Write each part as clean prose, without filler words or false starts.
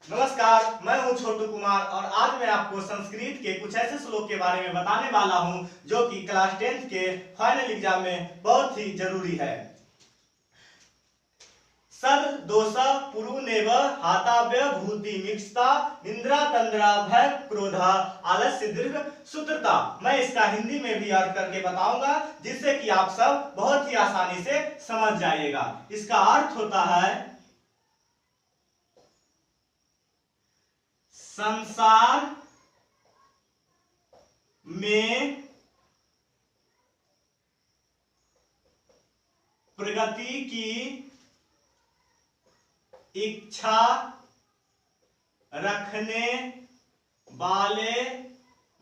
नमस्कार, मैं हूं छोटू कुमार और आज मैं आपको संस्कृत के कुछ ऐसे श्लोक के बारे में बताने वाला हूं जो कि क्लास 10th के फाइनल एग्जाम में बहुत ही जरूरी है। सद दोष पुरुनेव हाताव्य भूति मिक्षता इंद्रा तंद्रा भय क्रोधा आलस्य दीर्घ सूत्रता। मैं इसका हिंदी में भी अर्थ करके बताऊंगा जिससे कि आप सब बहुत ही आसानी से समझ जाइएगा। इसका अर्थ होता है संसार में प्रगति की इच्छा रखने वाले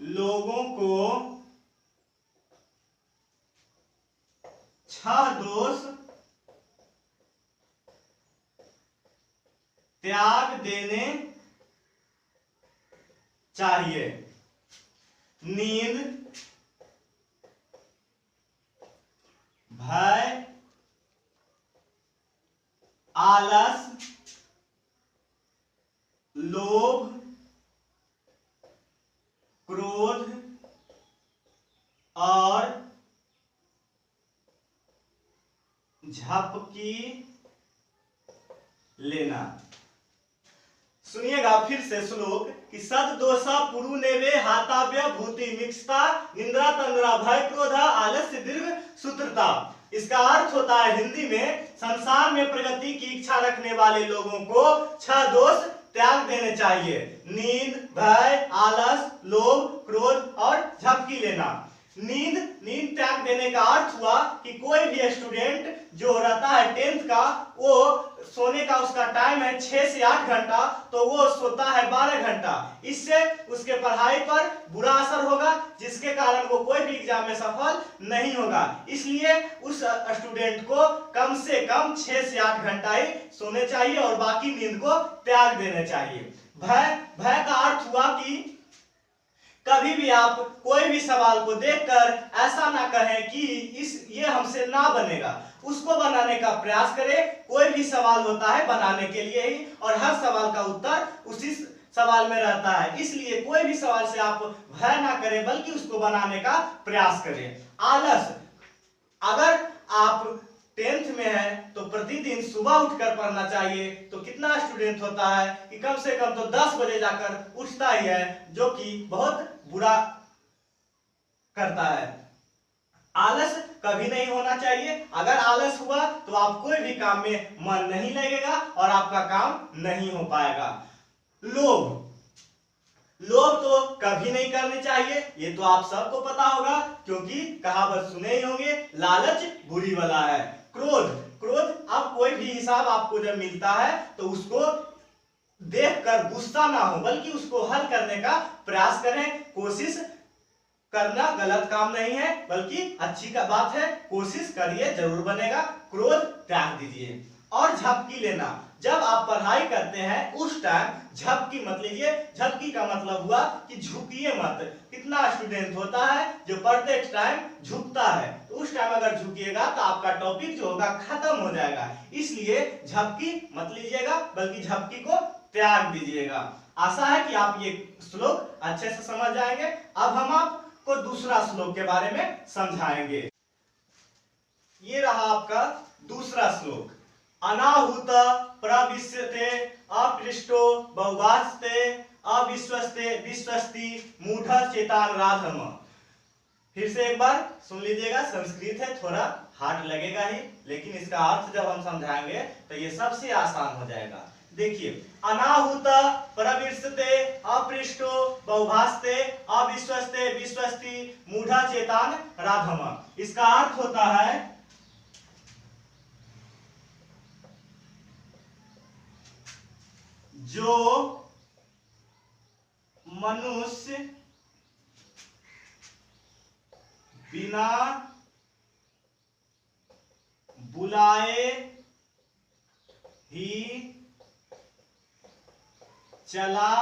लोगों को छह दोष त्याग देने चाहिए। नींद, भय, आलस, लोभ, क्रोध और झपकी लेना। सुनिएगा फिर से श्लोक कि सद दोषा पुरुनेवे हाताव्य भूति मिक्षता इंद्रा तंद्रा भय क्रोधा आलस्य दीर्घ सूत्रता। इसका अर्थ होता है हिंदी में संसार में प्रगति की इच्छा रखने वाले लोगों को छह दोष त्याग देने चाहिए। नींद, भय, आलस, लोभ, क्रोध और झपकी लेना। नींद त्याग देने का अर्थ हुआ कि कोई भी स्टूडेंट जो रहता है 10th का, वो सोने का उसका टाइम है 6 से 8 घंटा, तो वो सोता है 12 घंटा। इससे उसके पढ़ाई पर बुरा असर होगा जिसके कारण वो कोई भी एग्जाम में सफल नहीं होगा। इसलिए उस स्टूडेंट को कम से कम 6 से 8 घंटा ही सोने चाहिए और बाकी नींद को त्याग देने चाहिए। भय का अर्थ हुआ कि कभी भी आप कोई भी सवाल को देखकर ऐसा ना कहें कि ये हमसे ना बनेगा, उसको बनाने का प्रयास करें। कोई भी सवाल होता है बनाने के लिए ही और हर सवाल का उत्तर उसी सवाल में रहता है। इसलिए कोई भी सवाल से आप भय ना करें बल्कि उसको बनाने का प्रयास करें। आलस, अगर आप 10th में है तो प्रतिदिन सुबह उठकर पढ़ना चाहिए। तो कितना स्टूडेंट होता है कि कम से कम तो 10 बजे जाकर उठता ही है, जो कि बहुत बुरा करता है। आलस कभी नहीं होना चाहिए। अगर आलस हुआ तो आप कोई भी काम में मन नहीं लगेगा और आपका काम नहीं हो पाएगा। लोभ तो कभी नहीं करनी चाहिए, ये तो आप सबको पता होगा क्योंकि कहावत सुने ही होंगे, लालच बुरी बला है। क्रोध अब कोई भी हिसाब आपको जब मिलता है तो उसको देखकर गुस्सा ना हो बल्कि उसको हल करने का प्रयास करें। कोशिश करना गलत काम नहीं है बल्कि अच्छी का बात है, कोशिश करिए जरूर बनेगा। क्रोध त्याग दीजिए। और झपकी लेना, जब आप पढ़ाई करते हैं उस टाइम झपकी मत लीजिए। झपकी का मतलब हुआ कि झुकिए मत। कितना स्टूडेंट होता है जो पढ़ते टाइम झुकता है, तो उस टाइम अगर झुकिएगा तो आपका टॉपिक जो होगा खत्म हो जाएगा। इसलिए झपकी मत लीजिएगा बल्कि झपकी को त्याग दीजिएगा। आशा है कि आप ये श्लोक अच्छे से समझ जाएंगे। अब हम आपको दूसरा श्लोक के बारे में समझाएंगे। ये रहा आपका दूसरा श्लोक। अनाहुत प्रविश्यते अपृष्टो बहुवास्ते अविश्वस्ते विश्वस्ति मूढ़ चेतान राधम। फिर से एक बार सुन लीजिएगा। संस्कृत है, थोड़ा हार्ड लगेगा ही, लेकिन इसका अर्थ जब हम समझाएंगे तो ये सबसे आसान हो जाएगा। देखिए, अनाहुत प्रविश्यते अपृष्टो बहुभास्ते अविश्वस्ते विश्वस्ति मूढ़ चेतान राधम। इसका अर्थ होता है जो मनुष्य बिना बुलाए ही चला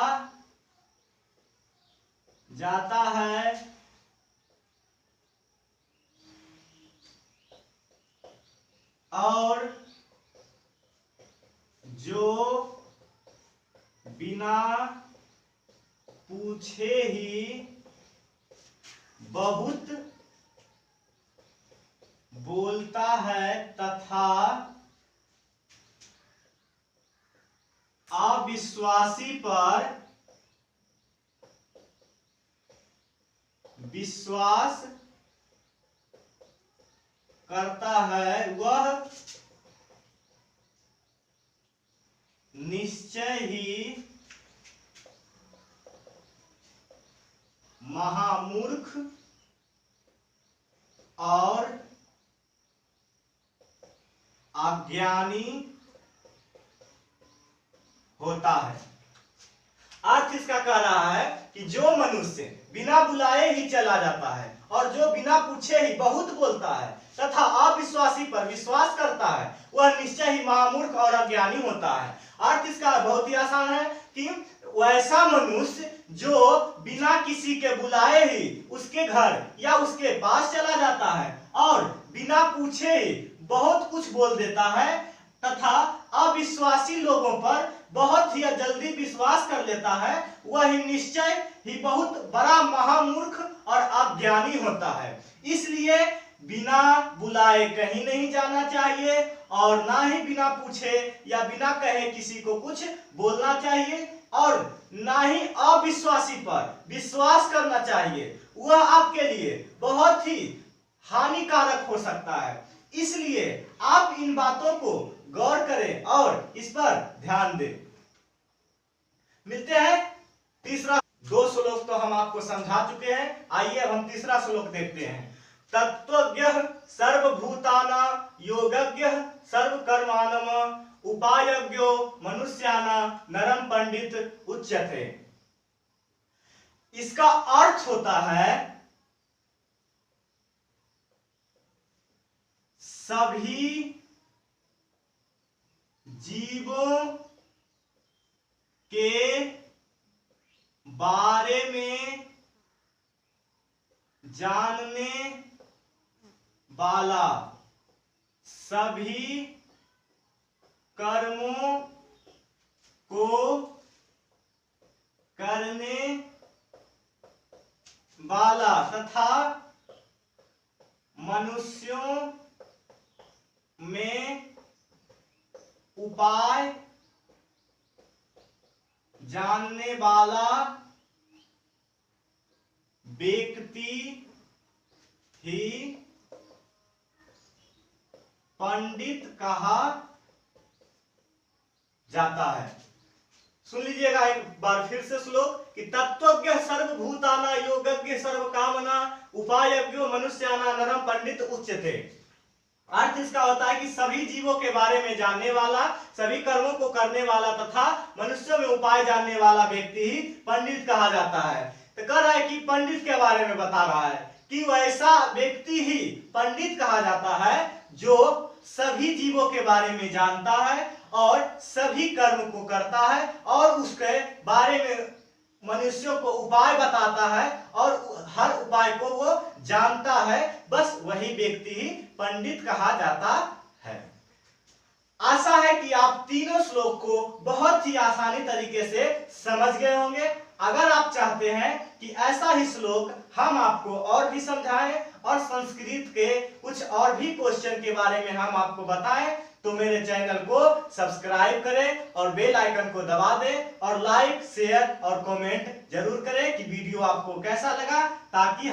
जाता है और जो बिना बिना पूछे ही बहुत बोलता है तथा अविश्वासी पर विश्वास करता है, वह निश्चय ही महामूर्ख और अज्ञानी होता है। अर्थ इसका कह रहा है कि जो मनुष्य बिना बुलाए ही चला जाता है और जो बिना पूछे ही बहुत बोलता है तथा अविश्वासी पर विश्वास करता है, वह निश्चय ही महामूर्ख और अज्ञानी होता है। अर्थ इसका बहुत ही आसान है कि वैसा मनुष्य जो बिना किसी के बुलाए ही उसके घर या उसके पास चला जाता है और बिना पूछे ही बहुत कुछ बोल देता है तथा अविश्वासी लोगों पर बहुत ही जल्दी विश्वास कर लेता है, वह निश्चय ही बहुत बड़ा महामूर्ख और अज्ञानी होता है। इसलिए बिना बुलाए कहीं नहीं जाना चाहिए और ना ही बिना पूछे या बिना कहे किसी को कुछ बोलना चाहिए और ना ही अविश्वासी पर विश्वास करना चाहिए, वह आपके लिए बहुत ही हानिकारक हो सकता है। इसलिए आप इन बातों को गौर करें और इस पर ध्यान दें। मिलते हैं तीसरा। दो श्लोक तो हम आपको समझा चुके हैं, आइए अब हम तीसरा श्लोक देखते हैं। तत्वज्ञः सर्वभूतानां योगज्ञः सर्वकर्माणम् उपायज्ञो मनुष्याणां नरम पंडित उच्यते। इसका अर्थ होता है सभी जीवों के बारे में जानने वाला, सभी कर्मों को करने वाला तथा मनुष्यों में उपाय जानने वाला व्यक्ति ही पंडित कहा जाता है। सुन लीजिएगा एक बार फिर से श्लोक कि तत्वज्ञ सर्वभूतानां योगज्ञ सर्वकामना उपायज्ञो मनुष्याणां नरम पंडित उच्यते। अर्थ इसका होता है कि सभी जीवों के बारे में जानने वाला, सभी कर्मों को करने वाला तथा मनुष्यों में उपाय जानने वाला व्यक्ति ही पंडित कहा जाता है। तो कह रहा है कि पंडित के बारे में बता रहा है कि वैसा व्यक्ति ही पंडित कहा जाता है जो सभी जीवों के बारे में जानता है और सभी कर्म को करता है और उसके बारे में मनुष्यों को उपाय बताता है और हर उपाय को वो जानता है, बस वही व्यक्ति ही पंडित कहा जाता है। आशा है कि आप तीनों श्लोक को बहुत ही आसानी तरीके से समझ गए होंगे। अगर आप चाहते हैं कि ऐसा ही श्लोक हम आपको और भी समझाएं और संस्कृत के कुछ और भी क्वेश्चन के बारे में हम आपको बताएं, तो मेरे चैनल को सब्सक्राइब करें और बेल आइकन को दबा दें और लाइक, शेयर और कमेंट जरूर करें कि वीडियो आपको कैसा लगा, ताकि